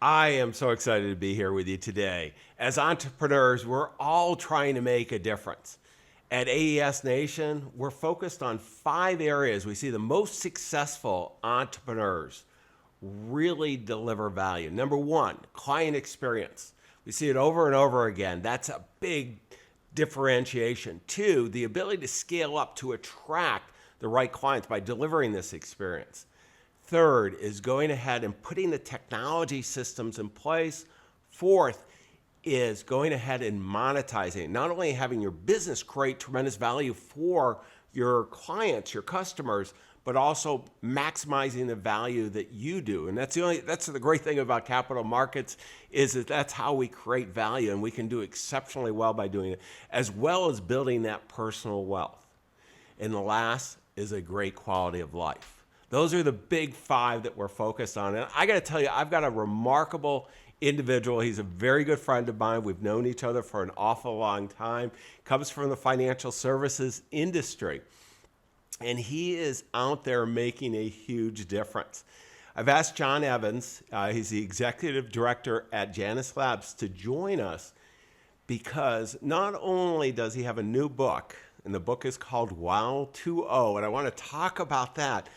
I am so excited to be here with you today. As entrepreneurs, we're all trying to make a difference. At AES Nation, we're focused on 5 areas we see the most successful entrepreneurs really deliver value. Number 1, client experience. We see it over and over again. That's a big differentiation. 2, the ability to scale up to attract the right clients by delivering this experience. Third is going ahead and putting the technology systems in place. Fourth is going ahead and monetizing, not only having your business create tremendous value for your clients, your customers, but also maximizing the value that you do. And that's the great thing about capital markets is that that's how we create value, and we can do exceptionally well by doing it, as well as building that personal wealth. And the last is a great quality of life. Those are the big 5 that we're focused on. And I got to tell you, I've got a remarkable individual. He's a very good friend of mine. We've known each other for an awful long time. Comes from the financial services industry. And he is out there making a huge difference. I've asked John Evans, he's the executive director at Janus Labs, to join us because not only does he have a new book, and the book is called WOW 2.0, and I want to talk about that,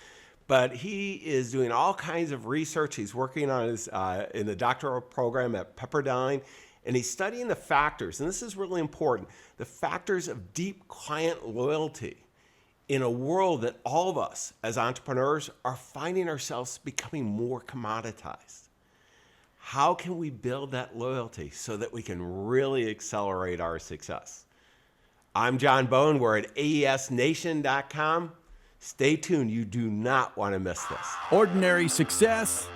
but he is doing all kinds of research. He's working on his in the doctoral program at Pepperdine, and he's studying the factors, and this is really important, the factors of deep client loyalty in a world that all of us as entrepreneurs are finding ourselves becoming more commoditized. How can we build that loyalty so that we can really accelerate our success? I'm John Bone. We're at AESNation.com. Stay tuned. You do not want to miss this. Ordinary success?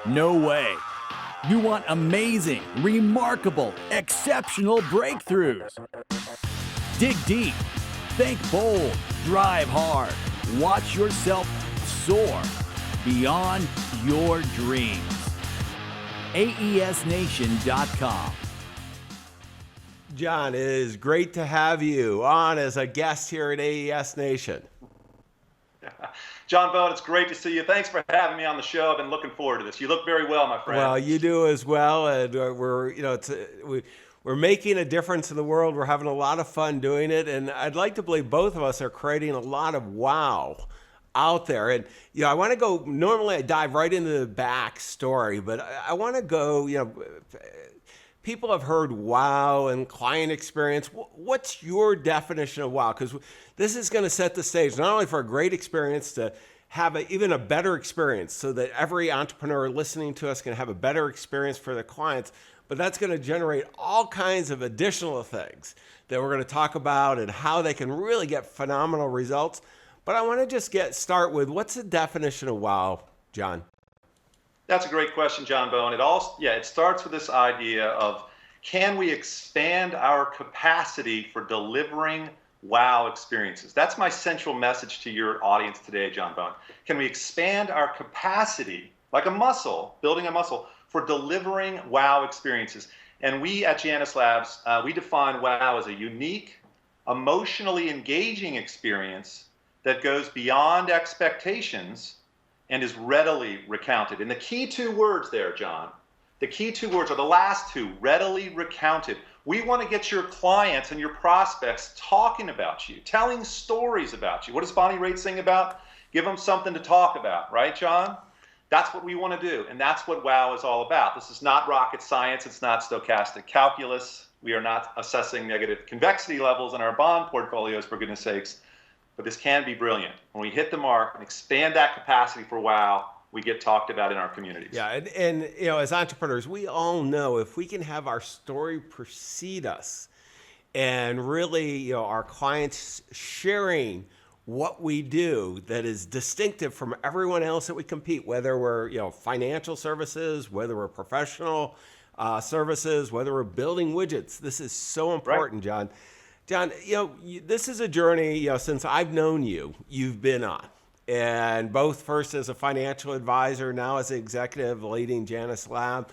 No way. You want amazing, remarkable, exceptional breakthroughs. Dig deep, think bold, drive hard, watch yourself soar beyond your dreams. AESNation.com. John, it is great to have you on as a guest here at AES Nation. John Bone, it's great to see you. Thanks for having me on the show. I've been looking forward to this. You look very well, my friend. Well, you do as well, and we're making a difference in the world. We're having a lot of fun doing it, and I'd like to believe both of us are creating a lot of wow out there. And I want to go. Normally, I dive right into the backstory, but I want to go. People have heard wow and client experience. What's your definition of wow? Because this is going to set the stage not only for a great experience, to have even a better experience so that every entrepreneur listening to us can have a better experience for their clients, but that's going to generate all kinds of additional things that we're going to talk about and how they can really get phenomenal results. But I want to just start with, what's the definition of wow, John? That's a great question, John Bone. It starts with this idea of, can we expand our capacity for delivering wow experiences? That's my central message to your audience today, John Bone. Can we expand our capacity, like a muscle, building a muscle, for delivering wow experiences? And we at Janus Labs, we define wow as a unique, emotionally engaging experience that goes beyond expectations and is readily recounted. And the key 2 words there, John, the key 2 words are the last 2, readily recounted. We want to get your clients and your prospects talking about you, telling stories about you. What does Bonnie Raitt sing about? Give them something to talk about, right, John? That's what we want to do, and that's what WOW is all about. This is not rocket science. It's not stochastic calculus. We are not assessing negative convexity levels in our bond portfolios, for goodness sakes. But this can be brilliant. When we hit the mark and expand that capacity for wow, we get talked about in our communities. Yeah, and as entrepreneurs, we all know if we can have our story precede us, and really, our clients sharing what we do that is distinctive from everyone else that we compete, whether we're financial services, whether we're professional services, whether we're building widgets. This is so important, right, John. John, this is a journey, since I've known you, you've been on. And both first as a financial advisor, now as an executive leading Janus Lab.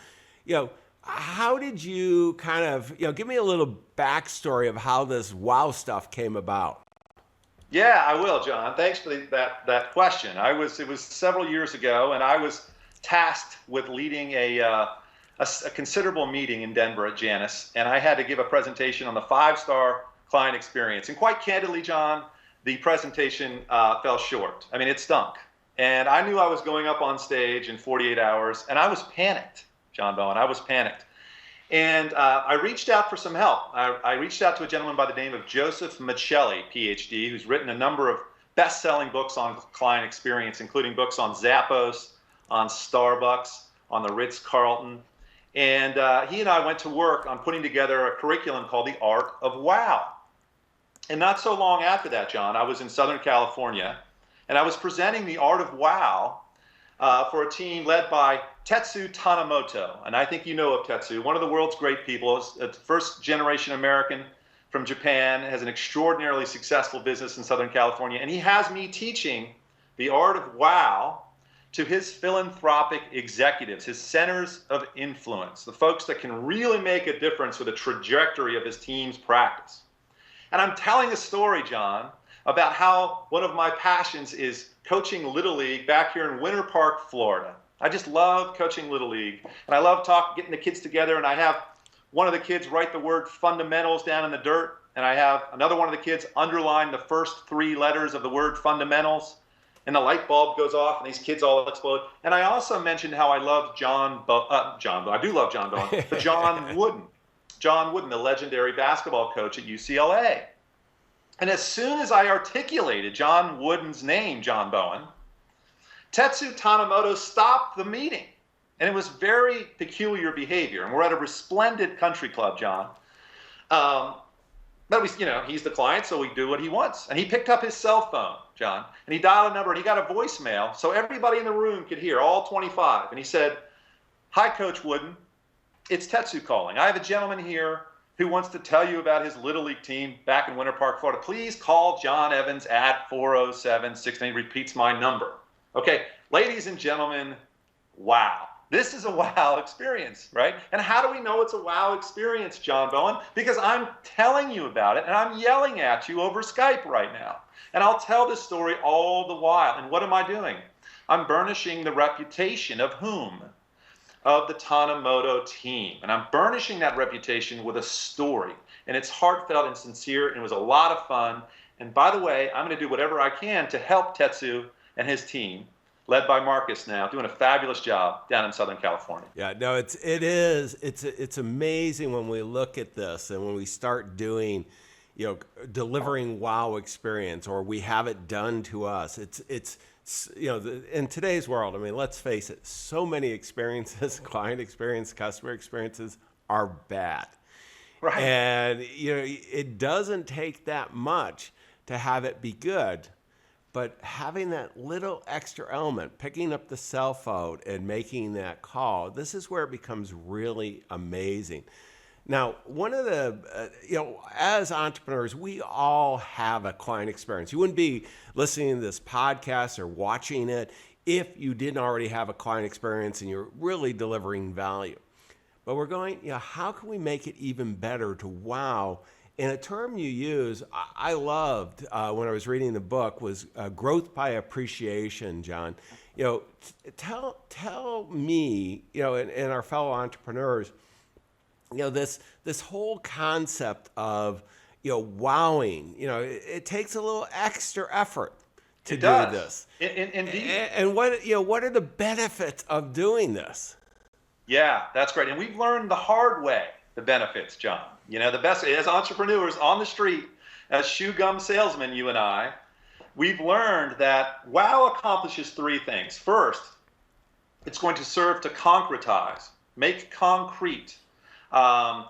How did you kind of, give me a little backstory of how this wow stuff came about? Yeah, I will, John. Thanks for that question. It was several years ago, and I was tasked with leading a considerable meeting in Denver at Janus, and I had to give a presentation on the 5-star client experience. And quite candidly, John, the presentation fell short. I mean, it stunk. And I knew I was going up on stage in 48 hours, and I was panicked, John Bowen. I was panicked. And I reached out for some help. I reached out to a gentleman by the name of Joseph Michelli, PhD, who's written a number of best-selling books on client experience, including books on Zappos, on Starbucks, on the Ritz-Carlton. And he and I went to work on putting together a curriculum called The Art of WOW. And not so long after that, John, I was in Southern California, and I was presenting The Art of WOW for a team led by Tetsu Tanimoto. And I think you know of Tetsu, one of the world's great people, a first-generation American from Japan, has an extraordinarily successful business in Southern California. And he has me teaching The Art of WOW to his philanthropic executives, his centers of influence, the folks that can really make a difference with the trajectory of his team's practice. And I'm telling a story, John, about how one of my passions is coaching Little League back here in Winter Park, Florida. I just love coaching Little League, and I love getting the kids together, and I have one of the kids write the word fundamentals down in the dirt, and I have another one of the kids underline the first 3 letters of the word fundamentals, and the light bulb goes off, and these kids all explode. And I also mentioned how I love John Bowen, but John Wooden. John Wooden, the legendary basketball coach at UCLA. And as soon as I articulated John Wooden's name, John Bowen, Tetsu Tanimoto stopped the meeting. And it was very peculiar behavior. And we're at a resplendent country club, John. But he's the client, so we do what he wants. And he picked up his cell phone, John, and he dialed a number, and he got a voicemail so everybody in the room could hear, all 25. And he said, "Hi, Coach Wooden. It's Tetsu calling. I have a gentleman here who wants to tell you about his Little League team back in Winter Park, Florida. Please call John Evans at 407-6. He repeats my number." Okay, ladies and gentlemen, wow. This is a wow experience, right? And how do we know it's a wow experience, John Bowen? Because I'm telling you about it, and I'm yelling at you over Skype right now. And I'll tell this story all the while. And what am I doing? I'm burnishing the reputation of whom? Of the Tanimoto team. And I'm burnishing that reputation with a story. And it's heartfelt and sincere, and it was a lot of fun. And by the way, I'm going to do whatever I can to help Tetsu and his team, led by Marcus now, doing a fabulous job down in Southern California. Yeah, no, it's amazing when we look at this and when we start doing, delivering wow experience, or we have it done to us. It's in today's world, I mean, let's face it, so many experiences, client experience, customer experiences are bad. Right. And, it doesn't take that much to have it be good. But having that little extra element, picking up the cell phone and making that call, this is where it becomes really amazing. Now, one of the, as entrepreneurs, we all have a client experience. You wouldn't be listening to this podcast or watching it if you didn't already have a client experience and you're really delivering value. But we're going, how can we make it even better to wow? And a term you use, I loved when I was reading the book, was growth by appreciation, John. Tell me, and our fellow entrepreneurs, this whole concept of, wowing, it takes a little extra effort to do this. Indeed. And what are the benefits of doing this? Yeah, that's great. And we've learned the hard way the benefits, John. The best, as entrepreneurs on the street, as shoe gum salesmen, you and I, we've learned that WOW accomplishes 3 things. First, it's going to serve to concretize, make concrete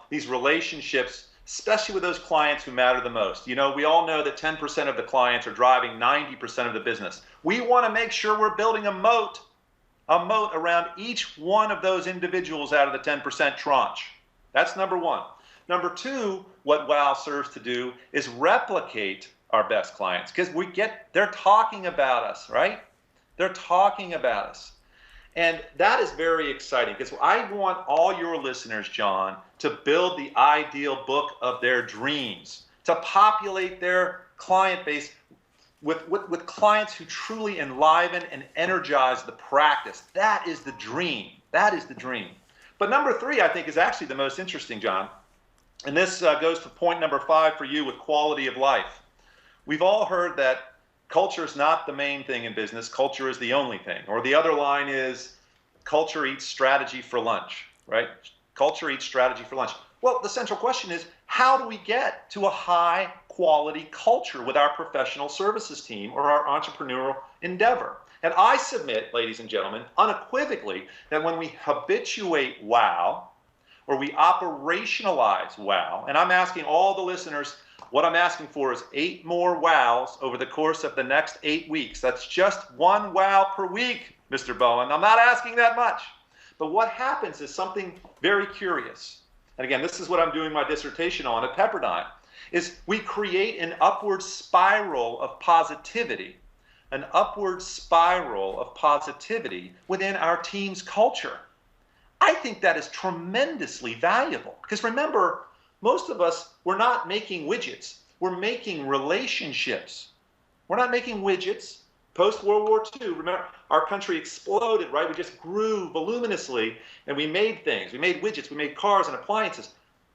these relationships, especially with those clients who matter the most. We all know that 10% of the clients are driving 90% of the business. We want to make sure we're building a moat around each one of those individuals out of the 10% tranche. That's number 1. Number 2, what WOW serves to do is replicate our best clients, because they're talking about us, right? They're talking about us. And that is very exciting, because I want all your listeners, John, to build the ideal book of their dreams, to populate their client base with clients who truly enliven and energize the practice. That is the dream. That is the dream. But number 3, I think, is actually the most interesting, John. And this goes to point number 5 for you with quality of life. We've all heard that culture is not the main thing in business. Culture is the only thing. Or the other line is culture eats strategy for lunch, right? Culture eats strategy for lunch. Well, the central question is, how do we get to a high quality culture with our professional services team or our entrepreneurial endeavor? And I submit, ladies and gentlemen, unequivocally, that when we habituate WOW, or we operationalize WOW, and I'm asking all the listeners, what I'm asking for is 8 more WOWs over the course of the next 8 weeks. That's just 1 WOW per week, Mr. Bowen. I'm not asking that much. But what happens is something very curious. And again, this is what I'm doing my dissertation on at Pepperdine, is we create an upward spiral of positivity, within our team's culture. I think that is tremendously valuable, because remember, most of us, we're not making widgets. We're making relationships. We're not making widgets. Post-World War II, remember, our country exploded, right? We just grew voluminously, and we made things. We made widgets. We made cars and appliances.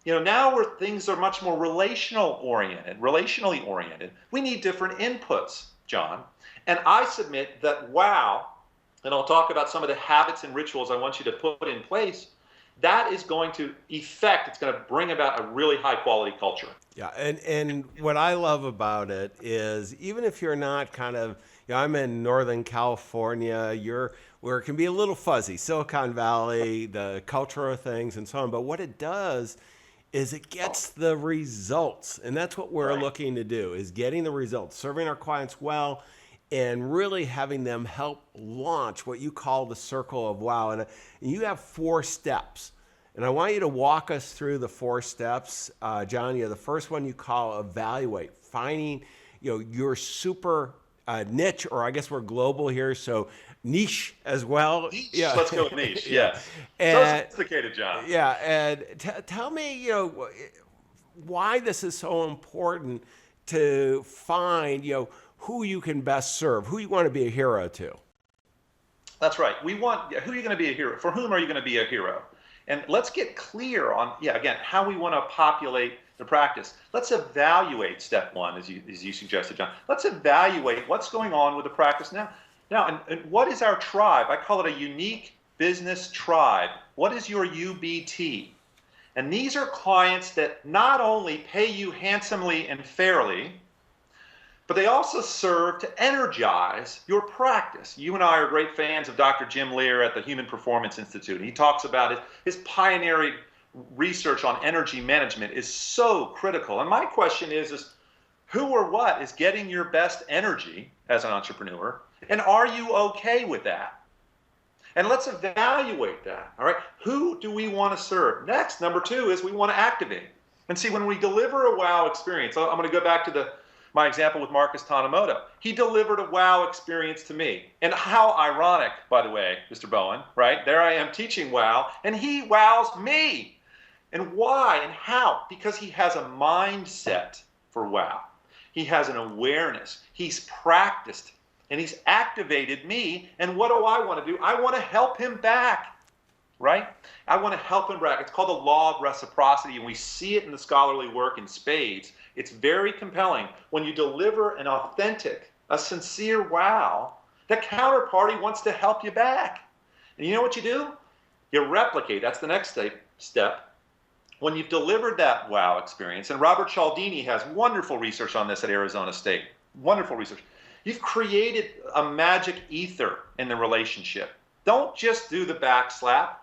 Now where things are much more relationally oriented, we need different inputs, John. And I submit that WOW, and I'll talk about some of the habits and rituals I want you to put in place, that is going to it's going to bring about a really high quality culture. Yeah, and what I love about it is, even if you're not kind of, I'm in Northern California, where it can be a little fuzzy, Silicon Valley, the culture of things and so on, but what it does is it gets the results, and that's what we're looking to do, is getting the results, serving our clients well, and really having them help launch what you call the circle of WOW. And you have 4 steps. And I want you to walk us through the 4 steps. John, the first one you call evaluate, finding your super niche, or I guess we're global here, so niche as well. Niche. Yeah. Let's go with niche, yes. And, so sophisticated, John. Yeah, and tell me, why this is so important to find, who you can best serve, who you want to be a hero to. That's right. Who are you going to be a hero? For whom are you going to be a hero? And let's get clear on, again, how we want to populate the practice. Let's evaluate step 1, as you suggested, John. Let's evaluate what's going on with the practice now. And what is our tribe? I call it a unique business tribe. What is your UBT? And these are clients that not only pay you handsomely and fairly, but they also serve to energize your practice. You and I are great fans of Dr. Jim Lear at the Human Performance Institute. He talks about his pioneering research on energy management is so critical. And my question is who or what is getting your best energy as an entrepreneur? And are you okay with that? And let's evaluate that, all right? Who do we want to serve? Next, number 2 is we want to activate. And see, when we deliver a WOW experience, I'm going to go back to my example with Marcus Tanimoto. He delivered a WOW experience to me. And how ironic, by the way, Mr. Bowen, right? There I am teaching WOW, and he wows me. And why and how? Because he has a mindset for WOW. He has an awareness. He's practiced, and he's activated me. And what do I want to do? I want to help him back, right? I want to help him back. It's called the law of reciprocity, and we see it in the scholarly work in spades. It's very compelling. When you deliver an authentic, a sincere WOW, the counterparty wants to help you back. And you know what you do? You replicate. That's the next step. When you've delivered that WOW experience, and Robert Cialdini has wonderful research on this at Arizona State, wonderful research. You've created a magic ether in the relationship. Don't just do the backslap.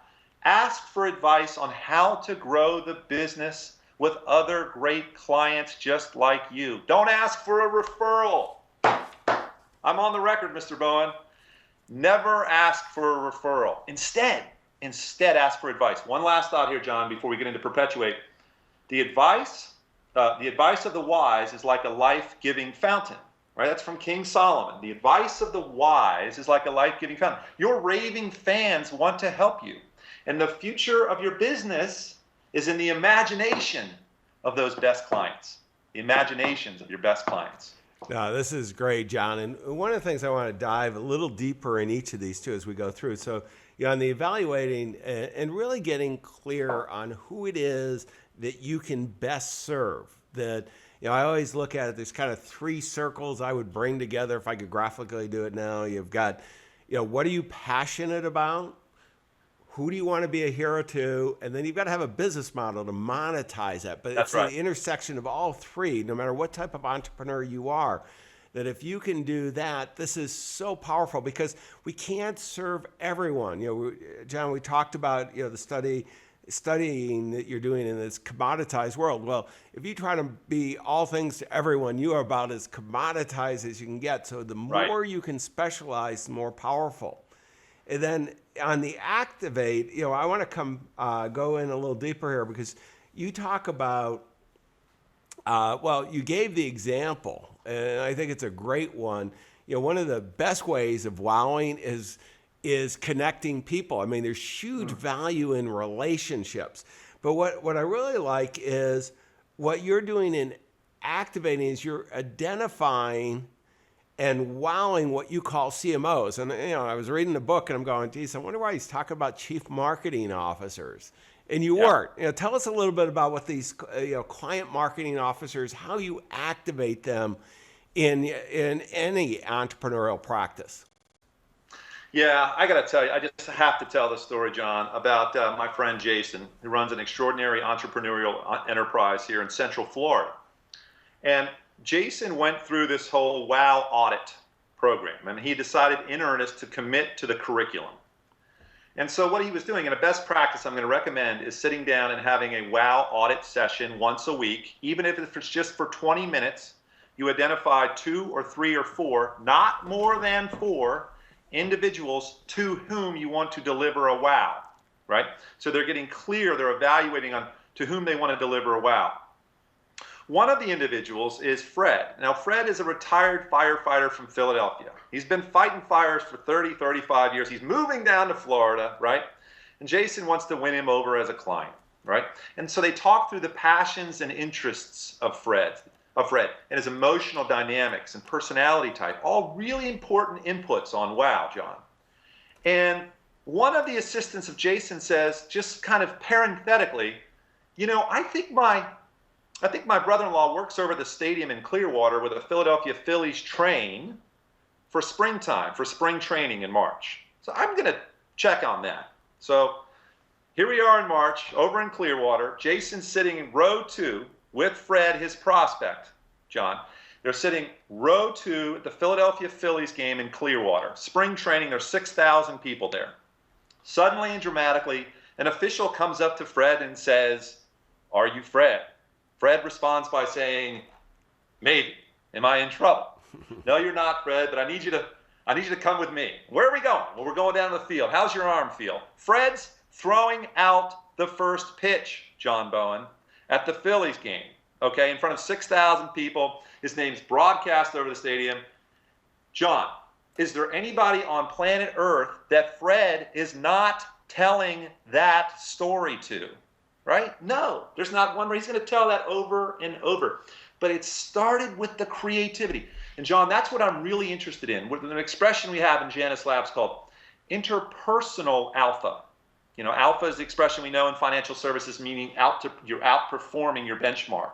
Ask for advice on how to grow the business with other great clients just like you. Don't ask for a referral. I'm on the record, Mr. Bowen. Never ask for a referral. Instead, ask for advice. One last thought here, John, before we get into perpetuate. The advice of the wise is like a life-giving fountain. Right? That's from King Solomon. The advice of the wise is like a life-giving fountain. Your raving fans want to help you. And the future of your business is in the imagination of those best clients. The imaginations of your best clients. No, this is great, John. And one of the things I want to dive a little deeper in each of these too as we go through. So, on the evaluating and really getting clear on who it is that you can best serve. That, I always look at it, there's kind of three circles I would bring together if I could graphically do it now. You've got, what are you passionate about? Who do you want to be a hero to? And then you've got to have a business model to monetize that. But That's it's right. the intersection of all three, no matter what type of entrepreneur you are, that if you can do that, this is so powerful because we can't serve everyone. John, we talked about, the studying that you're doing in this commoditized world. Well, if you try to be all things to everyone, you are about as commoditized as you can get. So the more you can specialize, the more powerful. And then on the activate, I want to go in a little deeper here because you talk about, you gave the example, and I think it's a great one. One of the best ways of wowing is connecting people. I mean, there's huge value in relationships. But what I really like is what you're doing in activating is you're identifying and wowing what you call CMOs. And, I was reading the book and I'm going, geez, I wonder why he's talking about chief marketing officers. And you weren't. Tell us a little bit about what these, client marketing officers, how you activate them in any entrepreneurial practice. Yeah, I got to tell you, I just have to tell the story, John, about my friend Jason, who runs an extraordinary entrepreneurial enterprise here in Central Florida. And Jason went through this whole WOW audit program, and he decided in earnest to commit to the curriculum. And so what he was doing, and a best practice I'm going to recommend, is sitting down and having a WOW audit session once a week, even if it's just for 20 minutes. You identify 2 or 3 or 4, not more than 4, individuals to whom you want to deliver a WOW, right? So they're getting clear, they're evaluating on to whom they want to deliver a WOW. One of the individuals is Fred. Now, Fred is a retired firefighter from Philadelphia. He's been fighting fires for 30, 35 years. He's moving down to Florida, right? And Jason wants to win him over as a client, right? And so they talk through the passions and interests of Fred and his emotional dynamics and personality type, all really important inputs on WOW, John. And one of the assistants of Jason says, just kind of parenthetically, I think my brother-in-law works over at the stadium in Clearwater where the Philadelphia Phillies train for springtime, for spring training in March. So I'm going to check on that. So here we are in March over in Clearwater. Jason's sitting in row 2 with Fred, his prospect, John. They're sitting row 2 at the Philadelphia Phillies game in Clearwater. Spring training, there's 6,000 people there. Suddenly and dramatically, an official comes up to Fred and says, "Are you Fred?" Fred responds by saying, "Maybe. Am I in trouble?" "No, you're not, Fred, but I need you to come with me." "Where are we going?" "Well, we're going down to the field." "How's your arm feel?" Fred's throwing out the first pitch, John Bowen, at the Phillies game, okay, in front of 6,000 people. His name's broadcast over the stadium. John, is there anybody on planet Earth that Fred is not telling that story to? Right? No, there's not one where he's going to tell that over and over. But it started with the creativity. And John, that's what I'm really interested in, with an expression we have in Janus Labs called interpersonal alpha. Alpha is the expression we know in financial services, meaning you're outperforming your benchmark.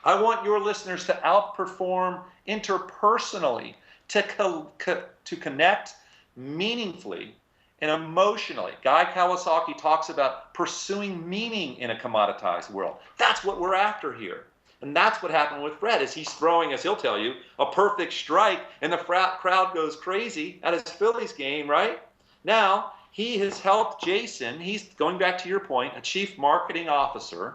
I want your listeners to outperform interpersonally, to connect meaningfully and emotionally. Guy Kawasaki talks about pursuing meaning in a commoditized world. That's what we're after here. And that's what happened with Fred, is he's throwing, as he'll tell you, a perfect strike, and the crowd goes crazy at his Phillies game, right? Now, he has helped Jason. He's, going back to your point, a chief marketing officer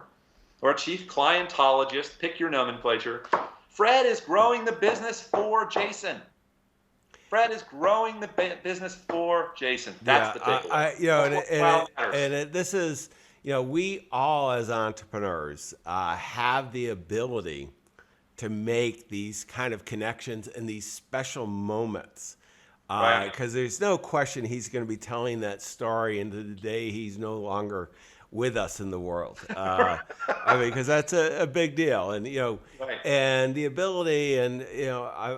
or a chief clientologist, pick your nomenclature. Fred is growing the business for Jason. Fred is growing the business for Jason. That's the takeaway. This is, we all as entrepreneurs have the ability to make these kind of connections and these special moments. Because there's no question he's going to be telling that story into the day he's no longer with us in the world. I mean, because that's a big deal. And, Right. and the ability, and,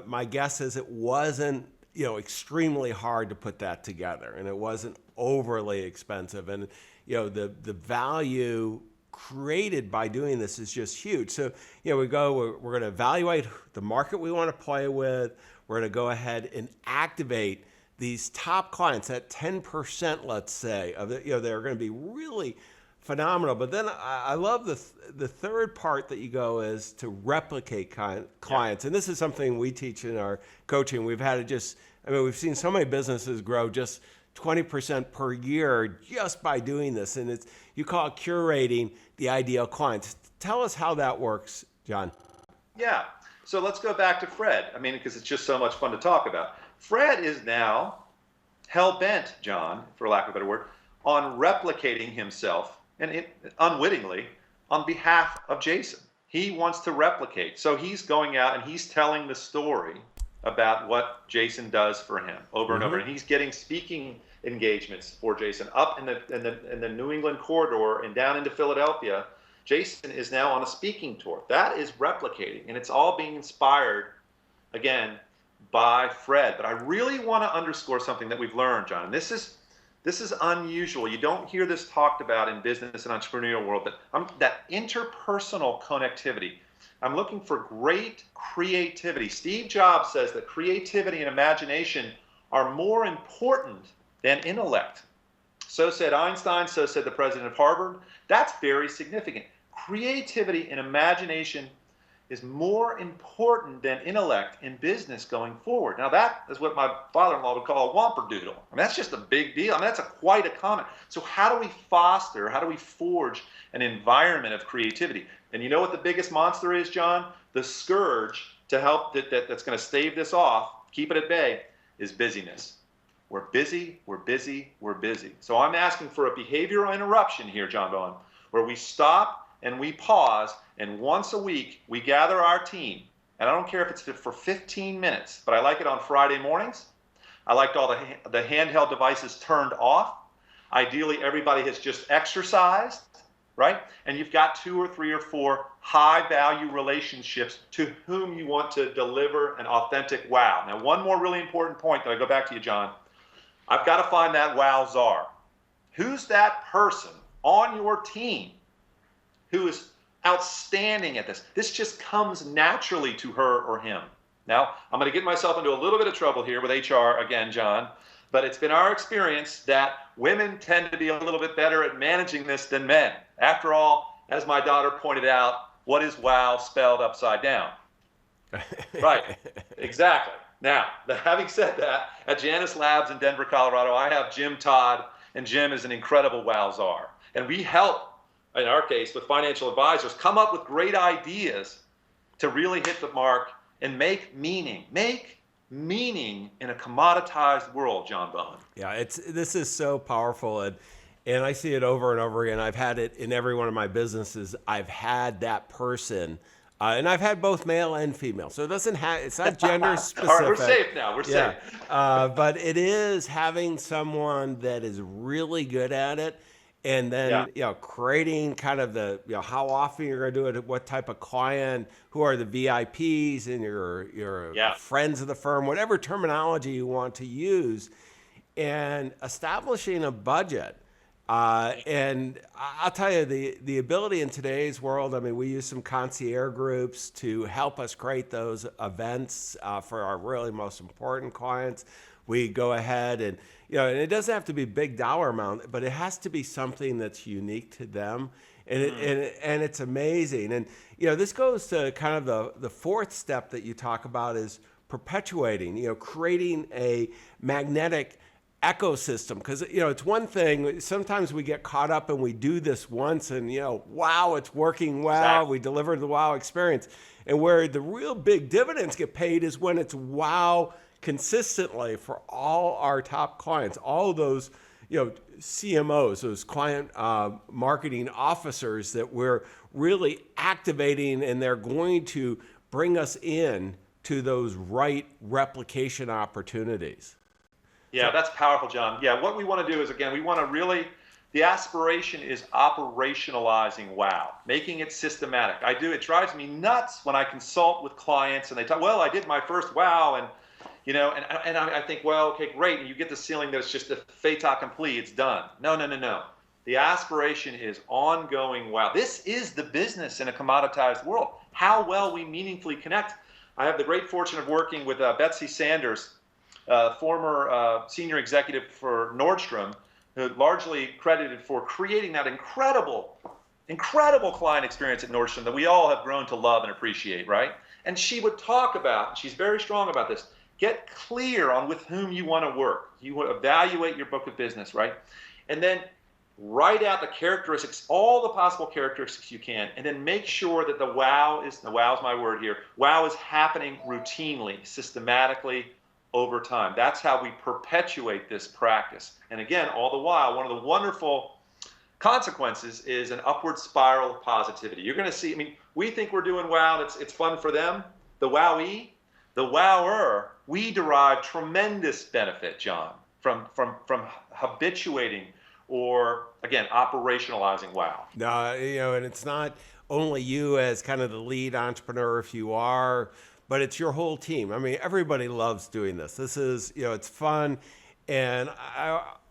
my guess is it wasn't, extremely hard to put that together, and it wasn't overly expensive. And, the value created by doing this is just huge. So, we're going to evaluate the market we want to play with. We're going to go ahead and activate these top clients, that 10%, let's say, of they're going to be really phenomenal. But then I love the third part that you go is to replicate clients. And this is something we teach in our coaching. We've had we've seen so many businesses grow just 20% per year just by doing this. And you call it curating the ideal clients. Tell us how that works, John. Yeah. So let's go back to Fred. I mean, because it's just so much fun to talk about. Fred is now hell-bent, John, for lack of a better word, on replicating himself, and unwittingly, on behalf of Jason. He wants to replicate. So he's going out and he's telling the story about what Jason does for him over and over. And he's getting speaking engagements for Jason up in the New England corridor and down into Philadelphia. Jason is now on a speaking tour. That is replicating, and it's all being inspired, again, by Fred. But I really want to underscore something that we've learned, John. And this is unusual. You don't hear this talked about in business and entrepreneurial world, but that interpersonal connectivity. I'm looking for great creativity. Steve Jobs says that creativity and imagination are more important than intellect. So said Einstein, so said the president of Harvard. That's very significant. Creativity and imagination is more important than intellect in business going forward. Now that is what my father-in-law would call a whomperdoodle. I mean, that's just a big deal. I mean, that's quite a comment. So how do we forge an environment of creativity? And you know what the biggest monster is, John? The scourge to help that's going to stave this off, keep it at bay, is busyness. We're busy, we're busy, we're busy. So I'm asking for a behavioral interruption here, John Bowen, where we stop and we pause, and once a week we gather our team. And I don't care if it's for 15 minutes, but I like it on Friday mornings. I liked all the handheld devices turned off. Ideally, everybody has just exercised, right? And you've got 2 or 3 or 4 high-value relationships to whom you want to deliver an authentic wow. Now, one more really important point that I go back to you, John. I've got to find that wow czar. Who's that person on your team who is outstanding at this? This just comes naturally to her or him. Now, I'm going to get myself into a little bit of trouble here with HR again, John, but it's been our experience that women tend to be a little bit better at managing this than men. After all, as my daughter pointed out, what is wow spelled upside down? Right, exactly. Now, having said that, at Janus Labs in Denver, Colorado, I have Jim Todd, and Jim is an incredible wow czar. And we help, in our case, with financial advisors, come up with great ideas to really hit the mark and make meaning in a commoditized world, John Bowen. Yeah, this is so powerful, and I see it over and over again. I've had it in every one of my businesses. I've had that person. And I've had both male and female, so it's not gender specific. All right, we're safe now. We're safe. But it is having someone that is really good at it, and then creating kind of the how often you're going to do it, what type of client, who are the VIPs, and your friends of the firm, whatever terminology you want to use, and establishing a budget. And I'll tell you, the ability in today's world, I mean, we use some concierge groups to help us create those events for our really most important clients. We go ahead and, and it doesn't have to be big dollar amount, but it has to be something that's unique to them. And and it's amazing. And, this goes to kind of the fourth step that you talk about is perpetuating, creating a magnetic ecosystem, because it's one thing, sometimes we get caught up and we do this once and wow, it's working well. Exactly. We delivered the wow experience, and where the real big dividends get paid is when it's wow consistently for all our top clients, all those CMOs, those client marketing officers that we're really activating, and they're going to bring us in to those right replication opportunities. Yeah, that's powerful, John. Yeah, what we want to do is, again, we want to really The aspiration is operationalizing WOW, making it systematic. It drives me nuts when I consult with clients and they talk, well, I did my first WOW and, and I think, well, okay, great. And you get the feeling that it's just a fait accompli, it's done. No, no, no, no. The aspiration is ongoing WOW. This is the business in a commoditized world. How well we meaningfully connect. I have the great fortune of working with Betsy Sanders, former senior executive for Nordstrom, largely credited for creating that incredible client experience at Nordstrom that we all have grown to love and appreciate, right? And she would talk about, she's very strong about this, get clear on with whom you want to work. You want to evaluate your book of business, right? And then write out the characteristics, all the possible characteristics you can, and then make sure that the WOW is my word here, WOW is happening routinely, systematically, over time. That's how we perpetuate this practice. And again, all the while, one of the wonderful consequences is an upward spiral of positivity. You're going to see, we think we're doing WOW, it's fun for them. The WOWee, the WOWer, we derive tremendous benefit, John, from habituating or, again, operationalizing WOW. No, and it's not only you as kind of the lead entrepreneur, if you are, but it's your whole team. Everybody loves doing this. This is, it's fun. And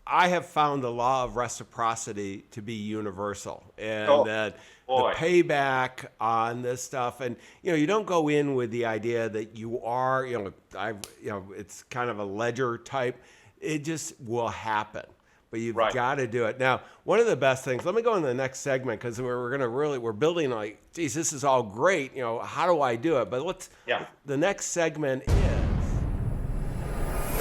I have found the law of reciprocity to be universal. And that the payback on this stuff, and, you don't go in with the idea that you are, it's kind of a ledger type. It just will happen. But you've got to do it. Now, one of the best things, let me go in the next segment because we're building like, geez, this is all great. How do I do it? But the next segment is the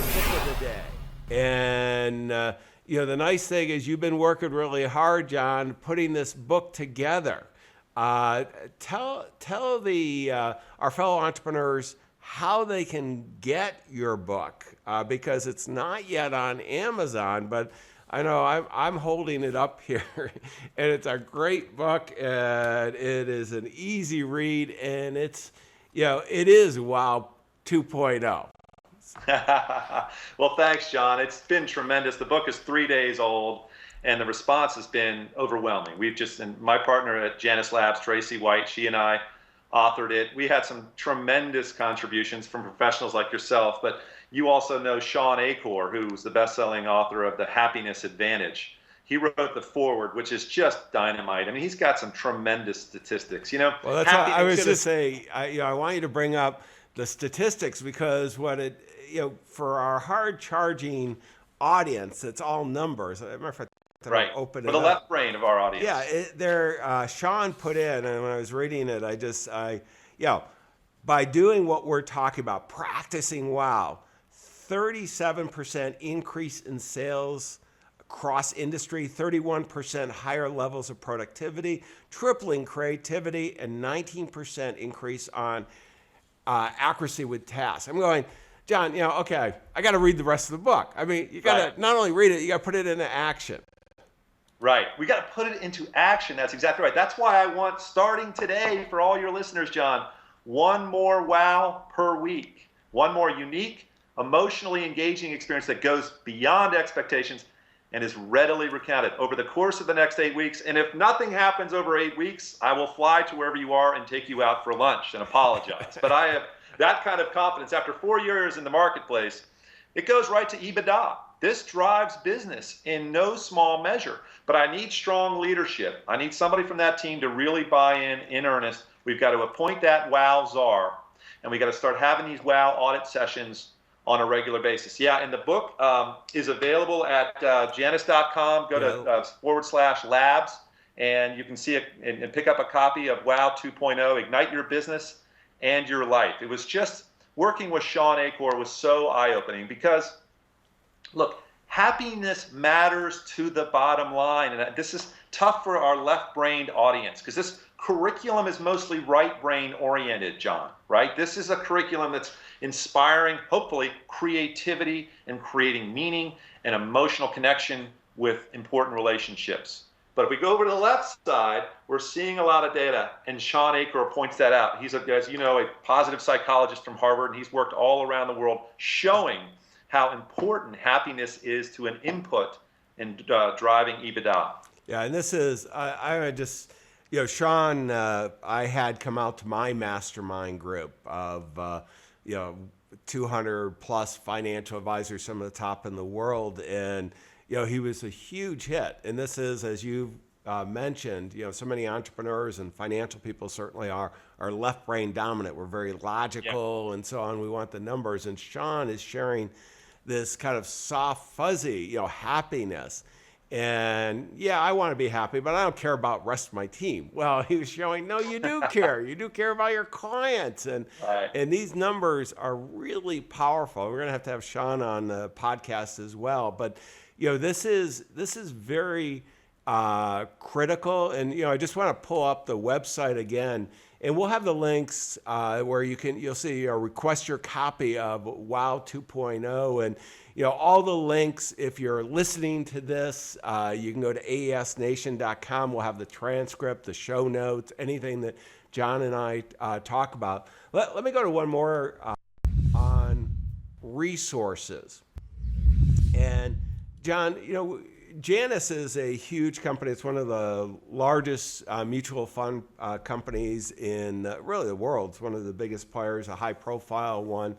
book of the day. And, the nice thing is you've been working really hard, John, putting this book together. Tell our fellow entrepreneurs how they can get your book because it's not yet on Amazon, but I know I'm holding it up here, and it's a great book, and it is an easy read, and it is WOW 2.0. Well, thanks, John. It's been tremendous. The book is 3 days old, and the response has been overwhelming. And my partner at Janus Labs, Tracy White, she and I authored it. We had some tremendous contributions from professionals like yourself, but you also know Sean Acor, who's the best-selling author of The Happiness Advantage. He wrote the foreword, which is just dynamite. He's got some tremendous statistics. Well, that's how I was just say. I want you to bring up the statistics because for our hard-charging audience, it's all numbers. Matter of fact, right. Open for the left brain of our audience. Yeah, Sean put in, and when I was reading it, by doing what we're talking about, practicing WOW, 37% increase in sales across industry, 31% higher levels of productivity, tripling creativity, and 19% increase on accuracy with tasks. I'm going, John, okay, I got to read the rest of the book. You got to not only read it, you got to put it into action. Right. We got to put it into action. That's exactly right. That's why I want, starting today, for all your listeners, John, one more WOW per week. One more unique, emotionally engaging experience that goes beyond expectations and is readily recounted over the course of the next 8 weeks. And if nothing happens over 8 weeks, I will fly to wherever you are and take you out for lunch and apologize. But I have that kind of confidence. After 4 years in the marketplace, it goes right to EBITDA. This drives business in no small measure. But I need strong leadership. I need somebody from that team to really buy in earnest. We've got to appoint that WOW tzar, and we got to start having these WOW audit sessions on a regular basis. Yeah, and the book is available at janus.com. Go to /labs, and you can see it and pick up a copy of WOW 2.0, Ignite Your Business and Your Life. It was just, working with Sean Acor was so eye-opening because, look, happiness matters to the bottom line. And this is tough for our left-brained audience because this curriculum is mostly right-brain oriented, John, right? This is a curriculum that's inspiring, hopefully, creativity and creating meaning and emotional connection with important relationships. But if we go over to the left side, we're seeing a lot of data, and Sean Acor points that out. He's, as you know, a positive psychologist from Harvard, and he's worked all around the world showing how important happiness is to an input in driving EBITDA. Yeah, and this is, I just, Sean, I had come out to my mastermind group of, 200 plus financial advisors, some of the top in the world. And, he was a huge hit. And this is, as you mentioned, so many entrepreneurs and financial people certainly are left brain dominant. We're very logical and so on. We want the numbers. And Sean is sharing this kind of soft, fuzzy, happiness. And yeah, I want to be happy, but I don't care about the rest of my team. Well, he was showing, no, you do care. You do care about your clients. And Right. and these numbers are really powerful. We're going to have Sean on the podcast as well. But, this is very critical. And, I just want to pull up the website again. And we'll have the links where you'll see request your copy of WOW 2.0 and all the links. If you're listening to this, you can go to aesnation.com. We'll have the transcript, the show notes, anything that John and I talk about. Let me go to one more on resources. And John, Janus is a huge company. It's one of the largest mutual fund companies in really the world. It's one of the biggest players, a high-profile one.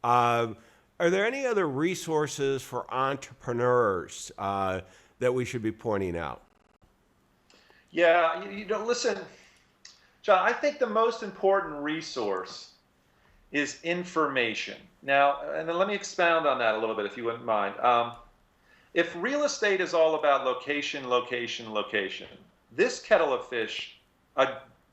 Are there any other resources for entrepreneurs that we should be pointing out? Yeah, listen, John, I think the most important resource is information. Now, and then let me expound on that a little bit, if you wouldn't mind. If real estate is all about location, location, location, this kettle of fish,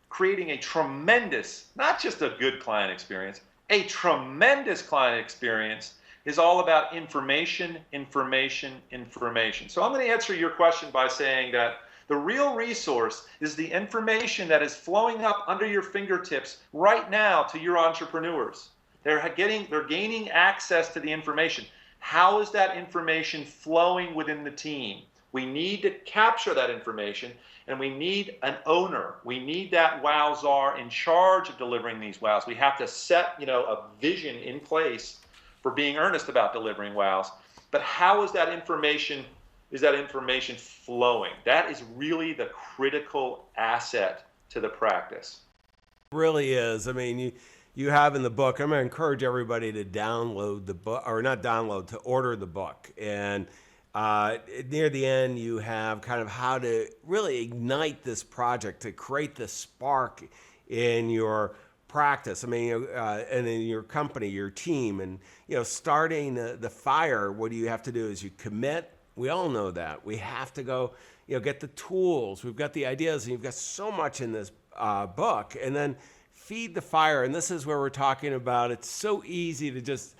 creating a tremendous, not just a good client experience, a tremendous client experience is all about information, information, information. So I'm going to answer your question by saying that the real resource is the information that is flowing up under your fingertips right now to your entrepreneurs. They're gaining access to the information. How is that information flowing within the team? We need to capture that information, and we need an owner. We need that WOW tzar in charge of delivering these WOWs. We have to set, a vision in place for being earnest about delivering WOWs. But how is that information flowing? That is really the critical asset to the practice. It really is. I mean, you have in the book, I'm going to encourage everybody to download the book, or not download, to order the book. And near the end, you have kind of how to really ignite this project, to create the spark in your practice. I mean, and in your company, your team, and, starting the fire, what do you have to do is you commit. We all know that. We have to go, get the tools. We've got the ideas, and you've got so much in this book. And then feed the fire. And this is where we're talking about, it's so easy to just,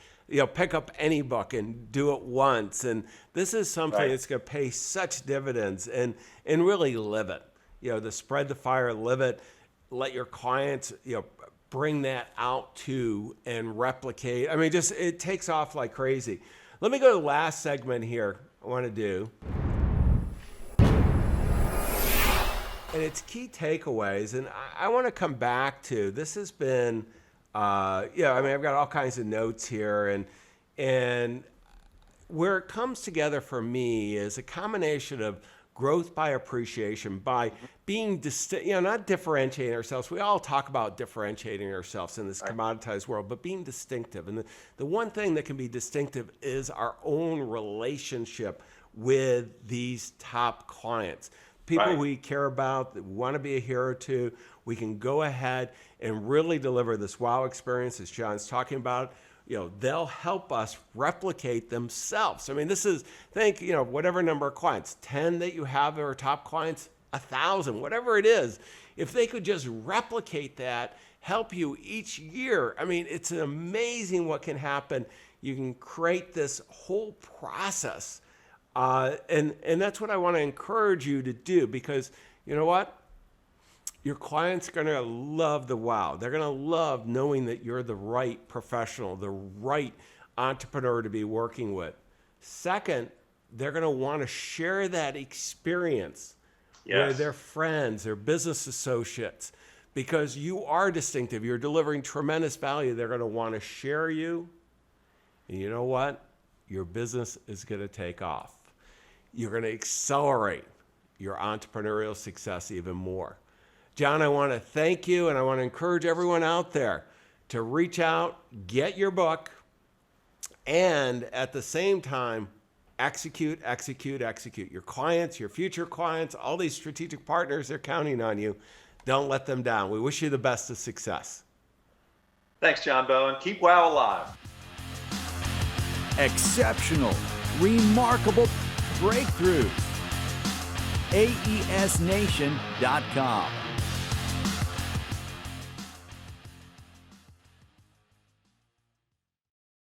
pick up any book and do it once. And this is something that's going to pay such dividends, and really live it. To spread the fire, live it, let your clients, bring that out to and replicate. I mean, just, it takes off like crazy. Let me go to the last segment here I want to do. And it's key takeaways, and I want to come back to, this has been, I mean, I've got all kinds of notes here, and where it comes together for me is a combination of growth by appreciation, by being distinct, not differentiating ourselves. We all talk about differentiating ourselves in this commoditized world, but being distinctive. And the one thing that can be distinctive is our own relationship with these top clients. People we care about, that want to be a hero to. We can go ahead and really deliver this WOW experience, as John's talking about. They'll help us replicate themselves. I mean, this is, think, whatever number of clients, 10 that you have that are top clients, 1,000, whatever it is. If they could just replicate that, help you each year. I mean, it's amazing what can happen. You can create this whole process. And that's what I want to encourage you to do, because you know what? Your clients are going to love the WOW. They're going to love knowing that you're the right professional, the right entrepreneur to be working with. Second, they're going to want to share that experience with their friends, their business associates, because you are distinctive. You're delivering tremendous value. They're going to want to share you. And you know what? Your business is going to take off. you're going to accelerate your entrepreneurial success even more. John, I want to thank you, and I want to encourage everyone out there to reach out, get your book, and at the same time, execute, execute, execute. Your clients, your future clients, all these strategic partners, they're counting on you. Don't let them down. We wish you the best of success. Thanks, John Bowen. Keep WOW alive. Exceptional, remarkable breakthroughs. AESNation.com.